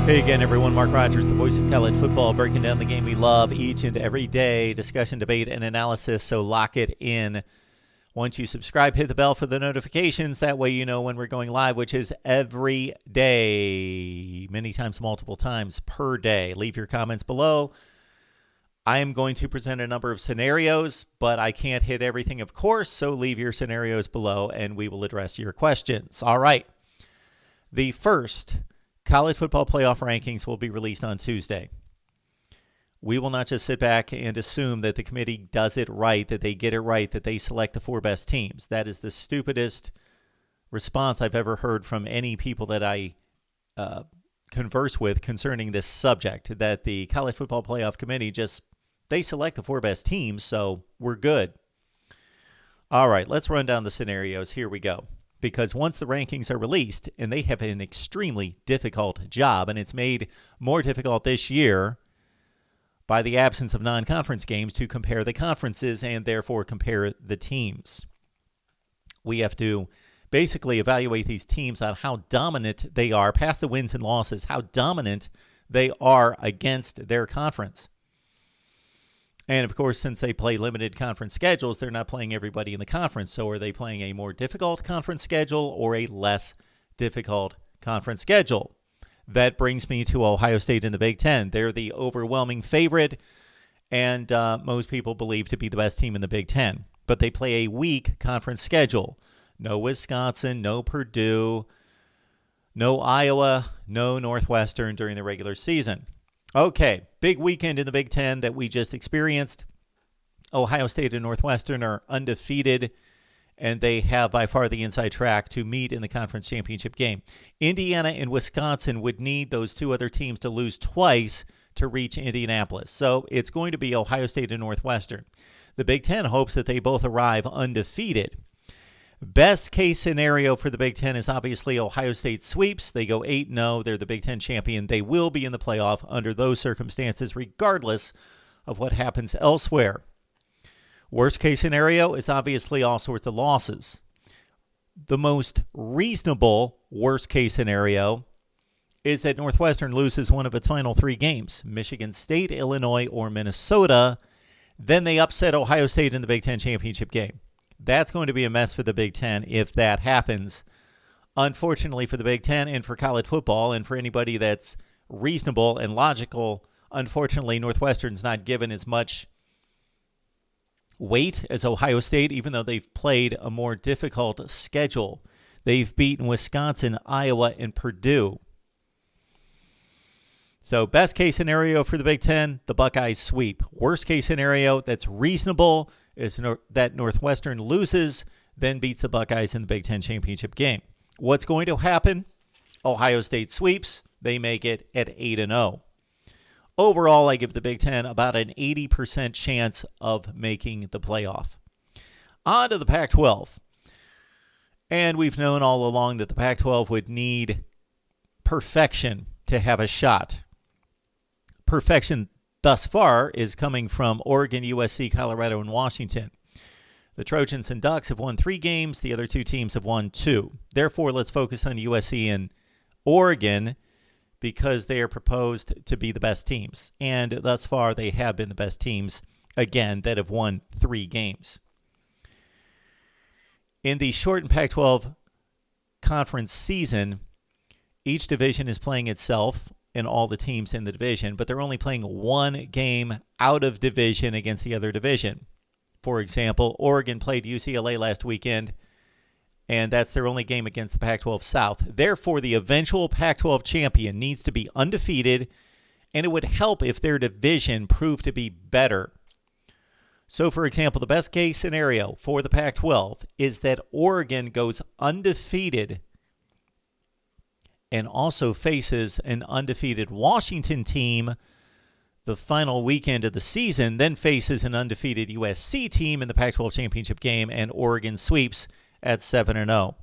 Hey again, everyone. Mark Rogers, the voice of college football, breaking down the game we love each and every day. Discussion, debate, and analysis, so lock it in. Once you subscribe, hit the bell for the notifications. That way you know when we're going live, which is every day, many times, multiple times per day. Leave your comments below. I am going to present a number of scenarios, but I can't hit everything, of course, so leave your scenarios below, and we will address your questions. All right. The first college football playoff rankings will be released on Tuesday. We will not just sit back and assume that the committee does it right, that they get it right, that they select the four best teams. That is the stupidest response I've ever heard from any people that I converse with concerning this subject, that the college football playoff committee they select the four best teams, so we're good. All right, let's run down the scenarios. Here we go. Because once the rankings are released, and they have an extremely difficult job, and it's made more difficult this year by the absence of non-conference games to compare the conferences and therefore compare the teams. We have to basically evaluate these teams on how dominant they are, past the wins and losses, how dominant they are against their conference. And, of course, since they play limited conference schedules, they're not playing everybody in the conference. So are they playing a more difficult conference schedule or a less difficult conference schedule? That brings me to Ohio State in the Big Ten. They're the overwhelming favorite, and most people believe to be the best team in the Big Ten. But they play a weak conference schedule. No Wisconsin, no Purdue, no Iowa, no Northwestern during the regular season. Okay, big weekend in the Big Ten that we just experienced. Ohio State and Northwestern are undefeated, and they have by far the inside track to meet in the conference championship game. Indiana and Wisconsin would need those two other teams to lose twice to reach Indianapolis. So it's going to be Ohio State and Northwestern. The Big Ten hopes that they both arrive undefeated. Best case scenario for the Big Ten is obviously Ohio State sweeps. They go 8-0. They're the Big Ten champion. They will be in the playoff under those circumstances, regardless of what happens elsewhere. Worst case scenario is obviously all sorts of losses. The most reasonable worst case scenario is that Northwestern loses one of its final three games, Michigan State, Illinois, or Minnesota. Then they upset Ohio State in the Big Ten championship game. That's going to be a mess for the Big Ten if that happens. Unfortunately for the Big Ten and for college football and for anybody that's reasonable and logical, unfortunately, Northwestern's not given as much weight as Ohio State, even though they've played a more difficult schedule. They've beaten Wisconsin, Iowa, and Purdue. So best case scenario for the Big Ten, the Buckeyes sweep. Worst case scenario that's reasonable is that Northwestern loses, then beats the Buckeyes in the Big Ten championship game. What's going to happen? Ohio State sweeps. They make it at 8-0. Overall, I give the Big Ten about an 80% chance of making the playoff. On to the Pac-12. And we've known all along that the Pac-12 would need perfection to have a shot. Perfection thus far is coming from Oregon, USC, Colorado, and Washington. The Trojans and Ducks have won 3 games. The other two teams have won 2. Therefore, let's focus on USC and Oregon because they are proposed to be the best teams. And thus far, they have been the best teams, again, that have won 3 games. In the shortened Pac-12 conference season, each division is playing itself and all the teams in the division, but they're only playing 1 game out of division against the other division. For example, Oregon played UCLA last weekend, and that's their only game against the Pac-12 South. Therefore, the eventual Pac-12 champion needs to be undefeated, and it would help if their division proved to be better. So, for example, the best case scenario for the Pac-12 is that Oregon goes undefeated and also faces an undefeated Washington team the final weekend of the season, then faces an undefeated USC team in the Pac-12 championship game, and Oregon sweeps at 7-0.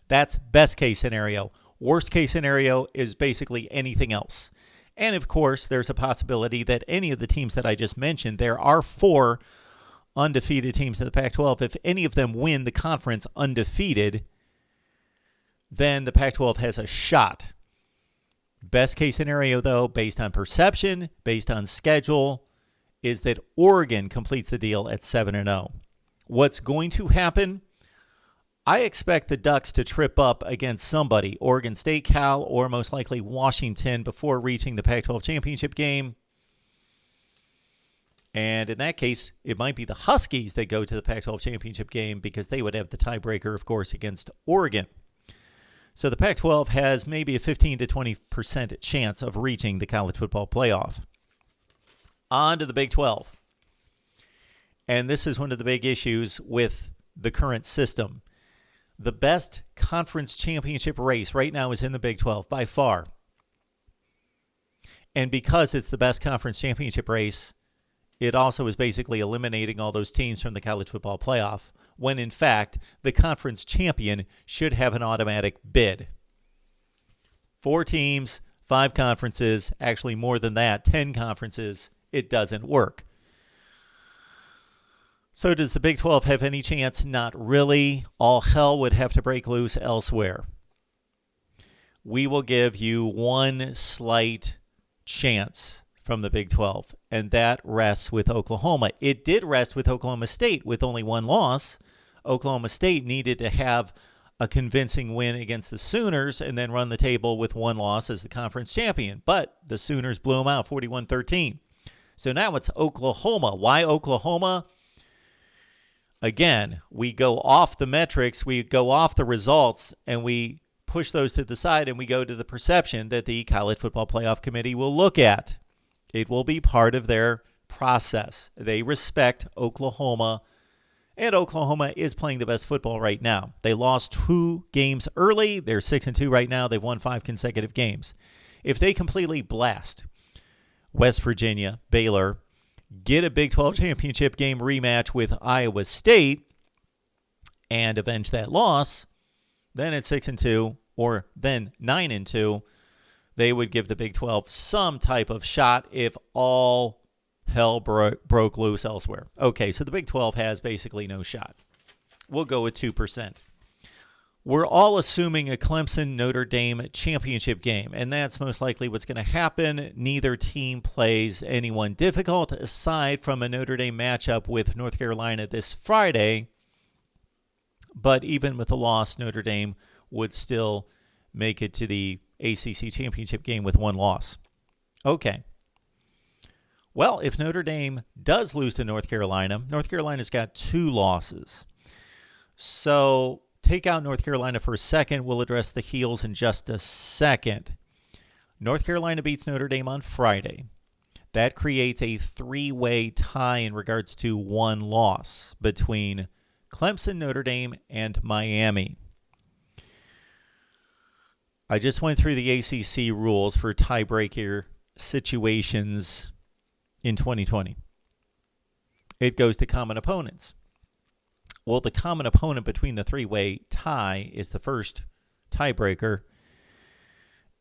That's best case scenario. Worst case scenario is basically anything else. And, of course, there's a possibility that any of the teams that I just mentioned, there are 4 undefeated teams in the Pac-12. If any of them win the conference undefeated, then the Pac-12 has a shot Best case scenario, though, based on perception, based on schedule, is that Oregon completes the deal at 7-0. What's going to happen? I expect the Ducks to trip up against somebody, Oregon State, Cal, or most likely Washington, before reaching the Pac-12 championship game. And in that case, it might be the Huskies that go to the Pac-12 championship game because they would have the tiebreaker, of course, against Oregon. So the Pac-12 has maybe a 15 to 20% chance of reaching the college football playoff. On to the Big 12. And this is one of the big issues with the current system. The best conference championship race right now is in the Big 12 by far. And because it's the best conference championship race, it also is basically eliminating all those teams from the college football playoff, when in fact, the conference champion should have an automatic bid. 4 teams, 5 conferences, actually more than that, 10 conferences, it doesn't work. So does the Big 12 have any chance? Not really. All hell would have to break loose elsewhere. We will give you one slight chance from the Big 12, and that rests with Oklahoma. It did rest with Oklahoma State with only 1 loss. Oklahoma State needed to have a convincing win against the Sooners and then run the table with 1 loss as the conference champion. But the Sooners blew them out 41-13. So now it's Oklahoma. Why Oklahoma? Again, we go off the metrics, we go off the results, and we push those to the side, and we go to the perception that the College Football Playoff Committee will look at. It will be part of their process. They respect Oklahoma, and Oklahoma is playing the best football right now. They lost 2 games early. They're 6-2 right now. They've won 5 consecutive games. If they completely blast West Virginia, Baylor, get a Big 12 championship game rematch with Iowa State, and avenge that loss, then at 6-2, or then 9-2, they would give the Big 12 some type of shot if all hell broke loose elsewhere. Okay, so the Big 12 has basically no shot. We'll go with 2%. We're all assuming a Clemson-Notre Dame championship game, and that's most likely what's going to happen. Neither team plays anyone difficult, aside from a Notre Dame matchup with North Carolina this Friday. But even with a loss, Notre Dame would still make it to the ACC championship game with 1 loss. Okay. Well, if Notre Dame does lose to North Carolina's got 2 losses. So take out North Carolina for a second. We'll address the heels in just a second. North Carolina beats Notre Dame on Friday. That creates a 3-way tie in regards to 1 loss between Clemson, Notre Dame, and Miami. I just went through the ACC rules for tiebreaker situations in 2020. It goes to common opponents. Well, the common opponent between the 3-way tie is the first tiebreaker,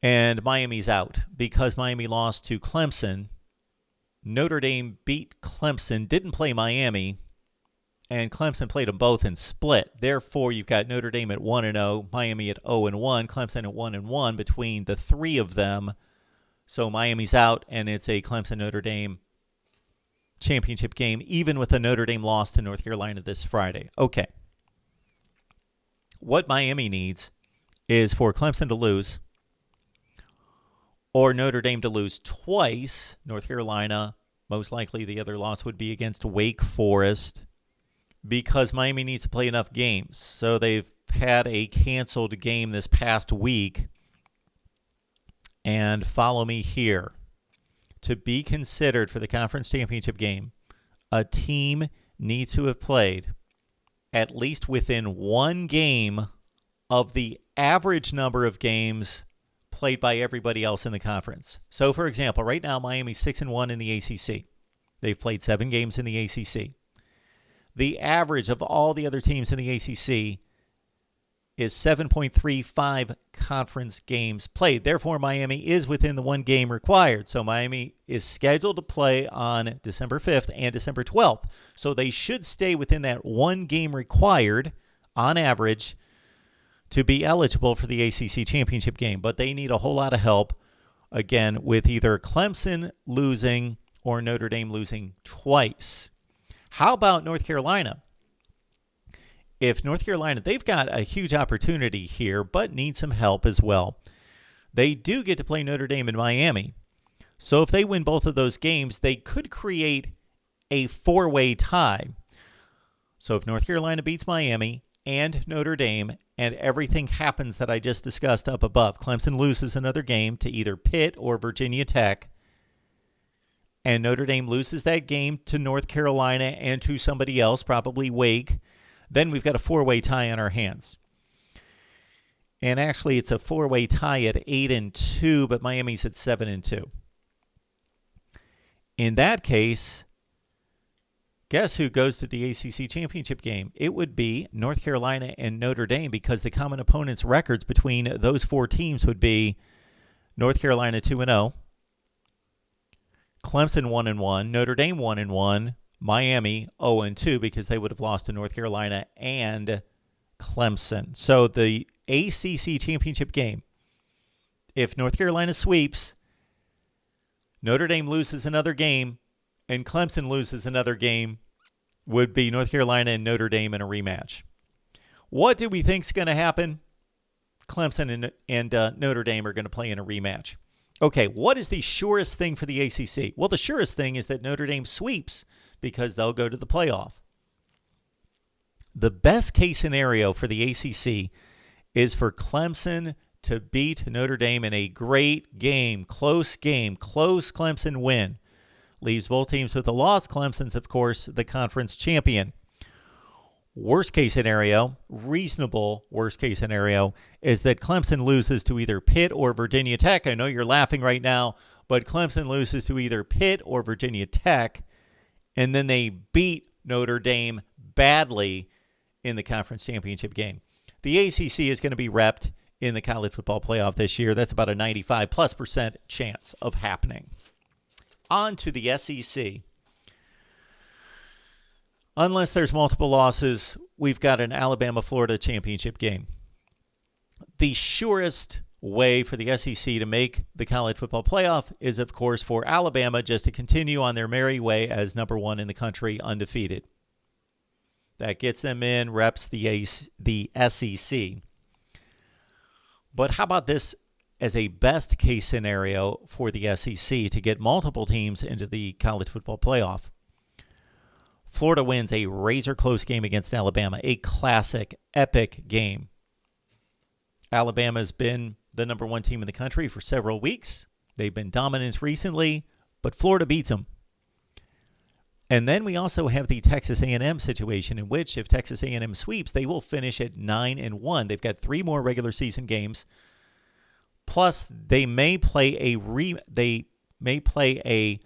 and Miami's out because Miami lost to Clemson. Notre Dame beat Clemson, didn't play Miami, and Clemson played them both and split. Therefore, you've got Notre Dame at 1-0, Miami at 0-1, Clemson at 1-1 between the 3 of them. So Miami's out, and it's a Clemson-Notre Dame championship game, even with a Notre Dame loss to North Carolina this Friday. Okay. What Miami needs is for Clemson to lose or Notre Dame to lose twice. North Carolina, most likely the other loss would be against Wake Forest, because Miami needs to play enough games. So they've had a canceled game this past week. And follow me here. To be considered for the conference championship game, a team needs to have played at least within 1 game of the average number of games played by everybody else in the conference. So, for example, right now Miami's 6-1 in the ACC. They've played 7 games in the ACC. The average of all the other teams in the ACC is 7.35 conference games played. Therefore, Miami is within the 1 game required. So Miami is scheduled to play on December 5th and December 12th. So they should stay within that 1 game required on average to be eligible for the ACC championship game. But they need a whole lot of help again, with either Clemson losing or Notre Dame losing twice. How about North Carolina? If North Carolina, they've got a huge opportunity here, but need some help as well. They do get to play Notre Dame in Miami. So if they win both of those games, they could create a four-way tie. So if North Carolina beats Miami and Notre Dame and everything happens that I just discussed up above, Clemson loses another game to either Pitt or Virginia Tech, and Notre Dame loses that game to North Carolina and to somebody else, probably Wake, then we've got a four-way tie on our hands. And actually, it's a four-way tie at 8-2, but Miami's at 7-2. In that case, guess who goes to the ACC championship game? It would be North Carolina and Notre Dame, because the common opponents' records between those four teams would be North Carolina 2-0, Clemson 1-1, Notre Dame 1-1, Miami 0-2, because they would have lost to North Carolina and Clemson. So the ACC championship game, if North Carolina sweeps, Notre Dame loses another game, and Clemson loses another game, would be North Carolina and Notre Dame in a rematch. What do we think is going to happen? Clemson and Notre Dame are going to play in a rematch. Okay, what is the surest thing for the ACC? Well, the surest thing is that Notre Dame sweeps, because they'll go to the playoff. The best case scenario for the ACC is for Clemson to beat Notre Dame in a great game, close Clemson win. Leaves both teams with a loss. Clemson's, of course, the conference champion. Worst case scenario, reasonable worst case scenario, is that Clemson loses to either Pitt or Virginia Tech. I know you're laughing right now, but Clemson loses to either Pitt or Virginia Tech, and then they beat Notre Dame badly in the conference championship game. The ACC is going to be repped in the college football playoff this year. That's about a 95+% chance of happening. On to the SEC. Unless there's multiple losses, we've got an Alabama-Florida championship game. The surest way for the SEC to make the college football playoff is, of course, for Alabama just to continue on their merry way as number one in the country, undefeated. That gets them in, reps the SEC. But how about this as a best case scenario for the SEC to get multiple teams into the college football playoff? Florida wins a razor-close game against Alabama, a classic, epic game. Alabama's been the number one team in the country for several weeks. They've been dominant recently, but Florida beats them. And then we also have the Texas A&M situation, in which if Texas A&M sweeps, they will finish at 9-1. They've got 3 more regular season games. Plus, they may play a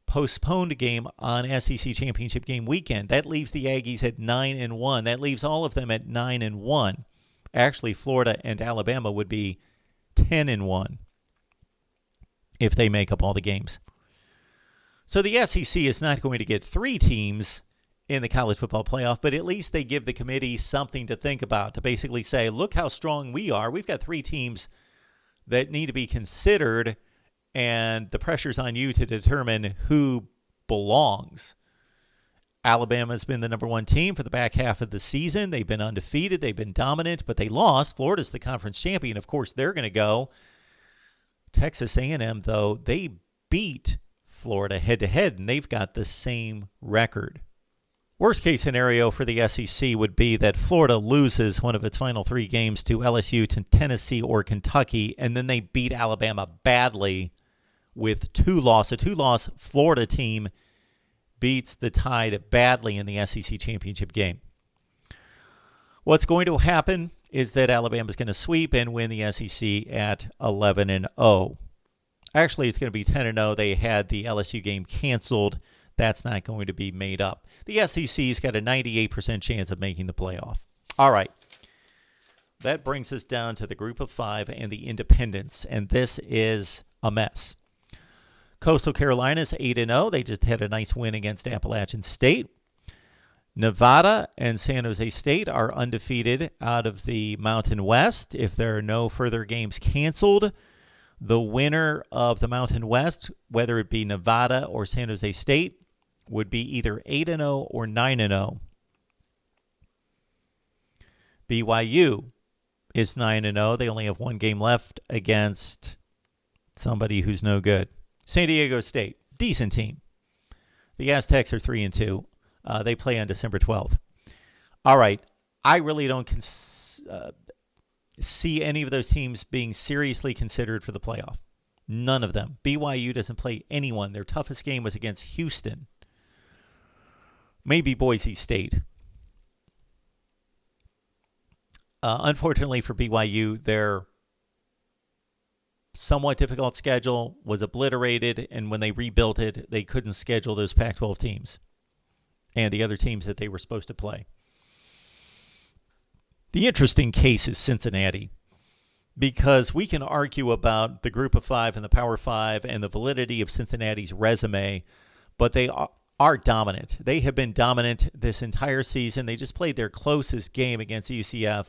postponed game on SEC championship game weekend. That leaves the Aggies at 9-1. That leaves all of them at 9-1. Actually, Florida and Alabama would be 10-1 if they make up all the games. So the SEC is not going to get 3 teams in the college football playoff, but at least they give the committee something to think about, to basically say, look how strong we are. We've got 3 teams that need to be considered, and the pressure's on you to determine who belongs. Alabama's been the number one team for the back half of the season. They've been undefeated. They've been dominant, but they lost. Florida's the conference champion. Of course, they're going to go. Texas A&M, though, they beat Florida head-to-head, and they've got the same record. Worst case scenario for the SEC would be that Florida loses one of its final 3 games to LSU, to Tennessee, or Kentucky, and then they beat Alabama badly with 2 losses. A 2-loss Florida team beats the Tide badly in the SEC championship game. What's going to happen is that Alabama's going to sweep and win the SEC at 11-0. Actually, it's going to be 10-0. They had the LSU game canceled. That's not going to be made up. The SEC's got a 98% chance of making the playoff. All right. That brings us down to the group of 5 and the independents, and this is a mess. Coastal Carolina's 8-0. They just had a nice win against Appalachian State. Nevada and San Jose State are undefeated out of the Mountain West. If there are no further games canceled, The winner of the Mountain West, whether it be Nevada or San Jose State, would be either 8-0 or 9-0. BYU is 9-0. They only have one game left against somebody who's no good. San Diego State, decent team. The Aztecs are 3-2. They play on December 12th. All right, I really don't see any of those teams being seriously considered for the playoff. None of them. BYU doesn't play anyone. Their toughest game was against Houston. Maybe Boise State. Unfortunately for BYU, their somewhat difficult schedule was obliterated, and when they rebuilt it, they couldn't schedule those Pac-12 teams and the other teams that they were supposed to play. The interesting case is Cincinnati, because we can argue about the Group of Five and the Power Five and the validity of Cincinnati's resume, but they are dominant. They have been dominant this entire season. They just played their closest game against UCF,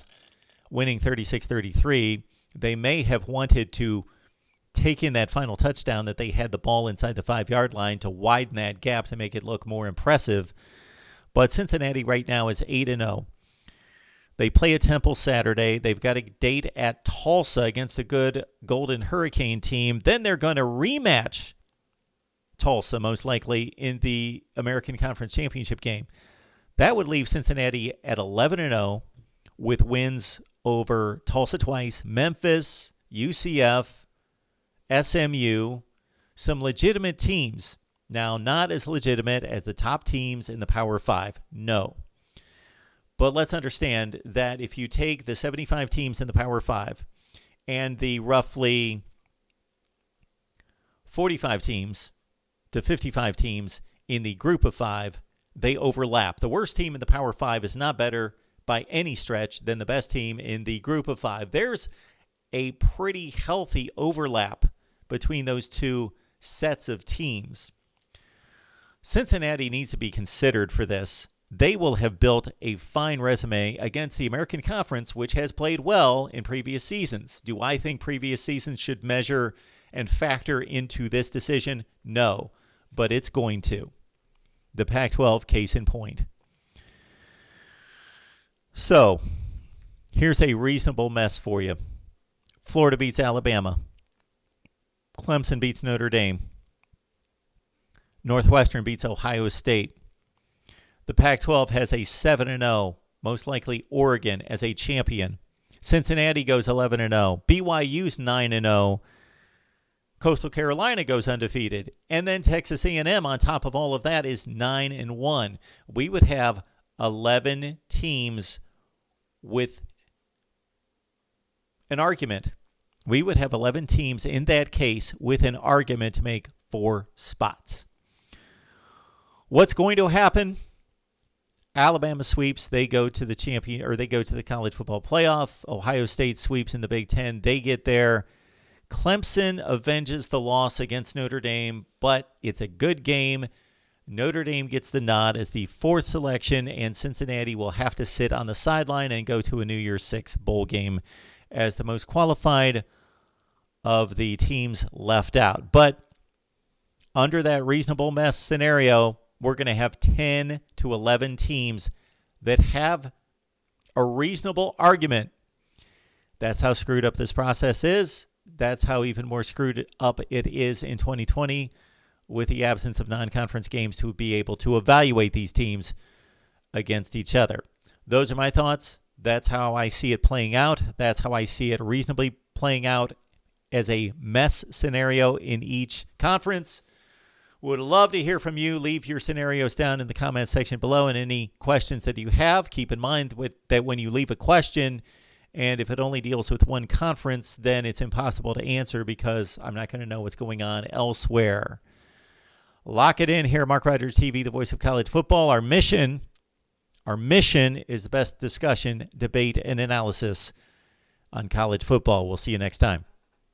winning 36-33. They may have wanted to take in that final touchdown that they had the ball inside the 5-yard line to widen that gap to make it look more impressive. But Cincinnati right now is 8-0. They play at Temple Saturday. They've got a date at Tulsa against a good Golden Hurricane team. Then they're going to rematch Tulsa, most likely, in the American Conference Championship game. That would leave Cincinnati at 11-0 with wins over Tulsa twice, Memphis, UCF, SMU, some legitimate teams. Now, not as legitimate as the top teams in the Power Five, no. But let's understand that if you take the 75 teams in the Power Five and the roughly 45 teams to 55 teams in the Group of Five, they overlap. The worst team in the Power Five is not better by any stretch than the best team in the Group of Five. There's a pretty healthy overlap between those two sets of teams. Cincinnati needs to be considered for this. They will have built a fine resume against the American Conference, which has played well in previous seasons. Do I think previous seasons should measure and factor into this decision? No, but it's going to. The Pac-12, case in point. So, here's a reasonable mess for you. Florida beats Alabama. Clemson beats Notre Dame. Northwestern beats Ohio State. The Pac-12 has a 7-0, most likely Oregon as a champion. Cincinnati goes 11-0. BYU's 9-0. Coastal Carolina goes undefeated. And then Texas A&M on top of all of that is 9-1. We would have 11 teams with an argument. We would have 11 teams in that case with an argument to make 4 spots. What's going to happen? Alabama sweeps, they go to the champion, or they go to the college football playoff. Ohio State sweeps in the Big Ten. They get there. Clemson avenges the loss against Notre Dame, but it's a good game. Notre Dame gets the nod as the 4th selection, and Cincinnati will have to sit on the sideline and go to a New Year's 6 bowl game as the most qualified of the teams left out. But under that reasonable mess scenario, we're going to have 10 to 11 teams that have a reasonable argument. That's how screwed up this process is. That's how even more screwed up it is in 2020 with the absence of non-conference games to be able to evaluate these teams against each other. Those are my thoughts. That's how I see it playing out. That's how I see it reasonably playing out as a mess scenario in each conference. Would love to hear from you. Leave your scenarios down in the comment section below, and any questions that you have. Keep in mind that when you leave a question, and if it only deals with one conference, then it's impossible to answer because I'm not going to know what's going on elsewhere. Lock it in here, Mark Rogers TV, the voice of college football. Our mission is the best discussion, debate, and analysis on college football. We'll see you next time.